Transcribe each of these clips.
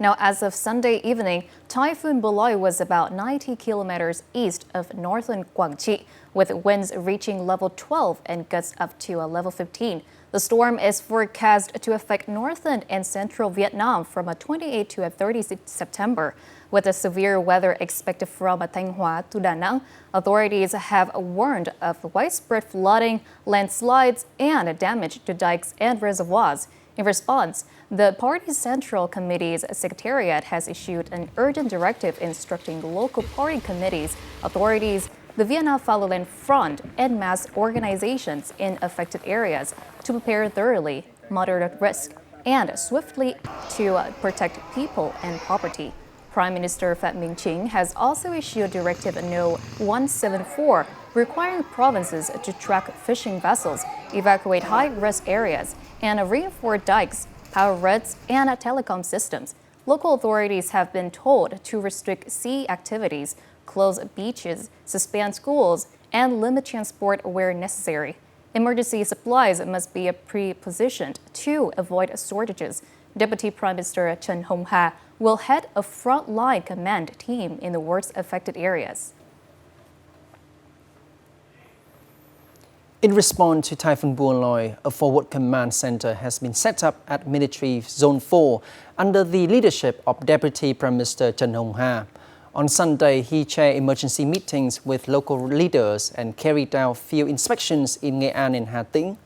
Now, as of Sunday evening, Typhoon Bualoi was about 90 kilometers east of northern Quảng Trị, with winds reaching level 12 and gusts up to a level 15. The storm is forecast to affect northern and central Vietnam from 28 to 30 September. With the severe weather expected from Thanh Hóa to Đà Nẵng, authorities have warned of widespread flooding, landslides, and damage to dikes and reservoirs. In response, the party's Central Committee's Secretariat has issued an urgent directive instructing local party committees, authorities, the Vietnam Fatherland Front, and mass organizations in affected areas to prepare thoroughly, moderate risk, and swiftly to protect people and property. Prime Minister Phạm Minh Chính has also issued Directive No. 174, requiring provinces to track fishing vessels, evacuate high-risk areas, and reinforce dikes, power grids, and telecom systems. Local authorities have been told to restrict sea activities, close beaches, suspend schools, and limit transport where necessary. Emergency supplies must be pre-positioned to avoid shortages. Deputy Prime Minister Trần Hồng Hà will head a frontline command team in the worst affected areas. In response to Typhoon Bualoi, a forward command center has been set up at Military Zone 4 under the leadership of Deputy Prime Minister Trần Hồng Hà. On Sunday, he chaired emergency meetings with local leaders and carried out field inspections in Nghệ An and Hà Tĩnh.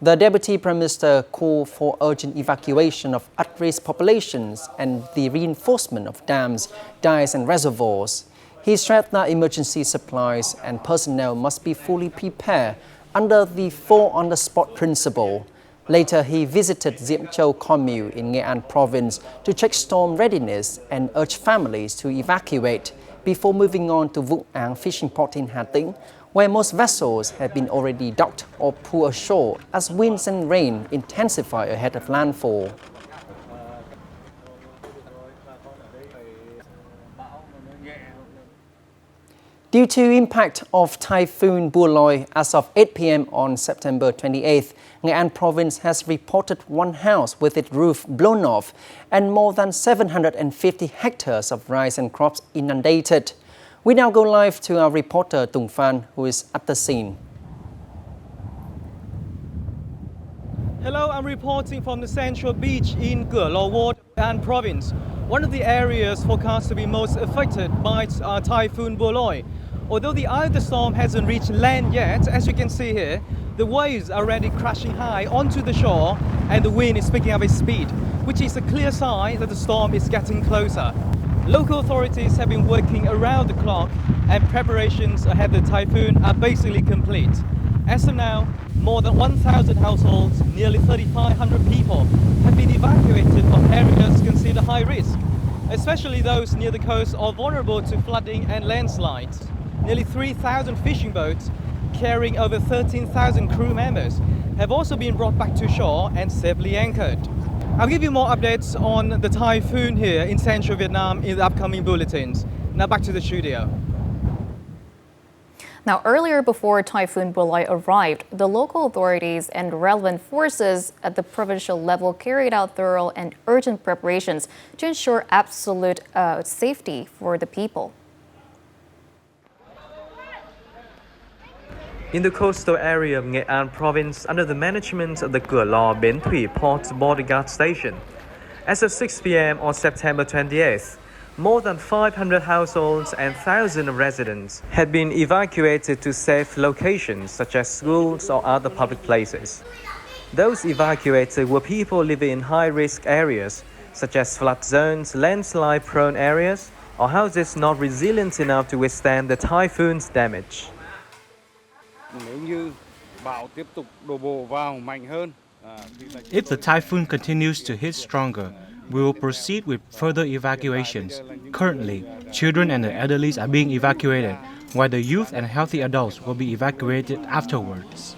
The Deputy Prime Minister called for urgent evacuation of at-risk populations and the reinforcement of dams, dikes and reservoirs. He stressed that emergency supplies and personnel must be fully prepared under the fall-on-the-spot principle. Later, he visited Diệm Châu commune in Nghệ An province to check storm readiness and urge families to evacuate before moving on to Vũng Áng fishing port in Hà Tĩnh, where most vessels have been already docked or pulled ashore as winds and rain intensify ahead of landfall. Due to impact of Typhoon Bualoi, as of 8 p.m. on September 28th, Nghệ An province has reported one house with its roof blown off and more than 750 hectares of rice and crops inundated. We now go live to our reporter Tung Phan, who is at the scene. Hello, I'm reporting from the Central Beach in Cửa Lò Ward and Province, one of the areas forecast to be most affected by Typhoon Bualoi. Although the eye of the storm hasn't reached land yet, as you can see here, the waves are already crashing high onto the shore and the wind is picking up its speed, which is a clear sign that the storm is getting closer. Local authorities have been working around the clock and preparations ahead of the typhoon are basically complete. As of now, more than 1,000 households, nearly 3,500 people, have been evacuated from areas considered high risk. Especially those near the coast are vulnerable to flooding and landslides. Nearly 3,000 fishing boats carrying over 13,000 crew members have also been brought back to shore and safely anchored. I'll give you more updates on the typhoon here in central Vietnam in the upcoming bulletins. Now back to the studio. Now, earlier before Typhoon Bualoi arrived, the local authorities and relevant forces at the provincial level carried out thorough and urgent preparations to ensure absolute safety for the people. In the coastal area of Nghệ An province, under the management of the Cửa Lò Bến Thủy Port Bodyguard Station, as of 6 p.m. on September 28th, more than 500 households and thousands of residents had been evacuated to safe locations such as schools or other public places. Those evacuated were people living in high-risk areas such as flood zones, landslide-prone areas, or houses not resilient enough to withstand the typhoon's damage. If the typhoon continues to hit stronger, we will proceed with further evacuations. Currently, children and the elderly are being evacuated, while the youth and healthy adults will be evacuated afterwards.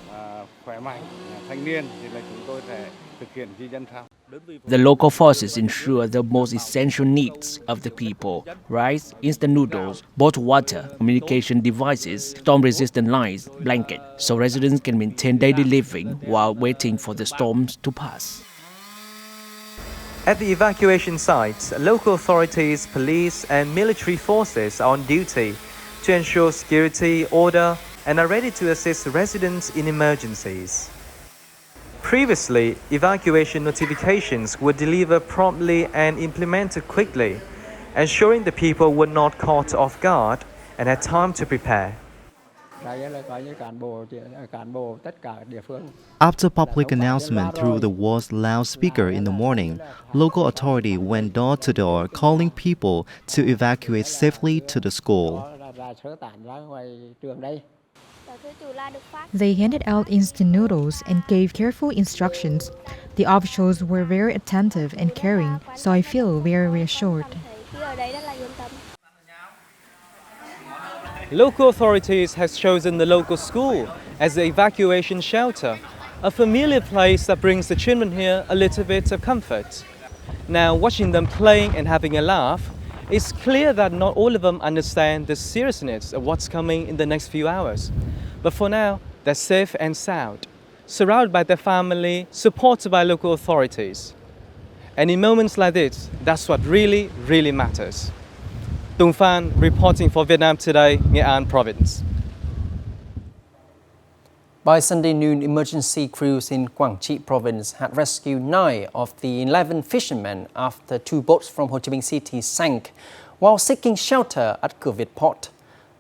The local forces ensure the most essential needs of the people: rice, instant noodles, bottled water, communication devices, storm-resistant lines, blankets, so residents can maintain daily living while waiting for the storms to pass. At the evacuation sites, local authorities, police and military forces are on duty to ensure security, order, and are ready to assist residents in emergencies. Previously, evacuation notifications were delivered promptly and implemented quickly, ensuring the people were not caught off guard and had time to prepare. After public announcement through the ward's loudspeaker in the morning, local authority went door to door calling people to evacuate safely to the school. They handed out instant noodles and gave careful instructions. The officials were very attentive and caring, so I feel very reassured. Local authorities has chosen the local school as the evacuation shelter, a familiar place that brings the children here a little bit of comfort. Now, watching them playing and having a laugh, it's clear that not all of them understand the seriousness of what's coming in the next few hours. But for now, they're safe and sound, surrounded by their family, supported by local authorities. And in moments like this, that's what really, really matters. Tung Phan reporting for Vietnam Today, Nghệ An Province. By Sunday noon, emergency crews in Quảng Trị Province had rescued 9 of the 11 fishermen after 2 boats from Ho Chi Minh City sank while seeking shelter at Cửa Việt Port.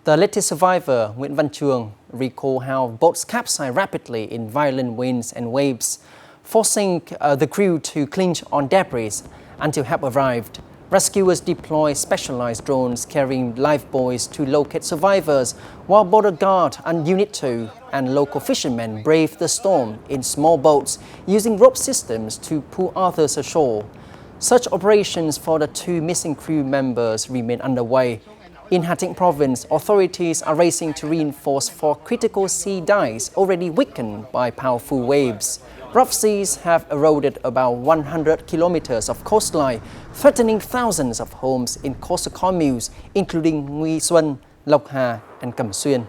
The latest survivor, Nguyễn Văn Trường, recalled how boats capsized rapidly in violent winds and waves, forcing the crew to cling on debris until help arrived. Rescuers deployed specialized drones carrying lifebuoys to locate survivors, while Border Guard and Unit 2 and local fishermen braved the storm in small boats using rope systems to pull others ashore. Search operations for the 2 missing crew members remain underway. In Hà Tĩnh Province, authorities are racing to reinforce 4 critical sea dikes already weakened by powerful waves. Rough seas have eroded about 100 kilometers of coastline, threatening thousands of homes in coastal communes, including Nguy Xuân, Lộc Hà, and Cẩm Xuyên.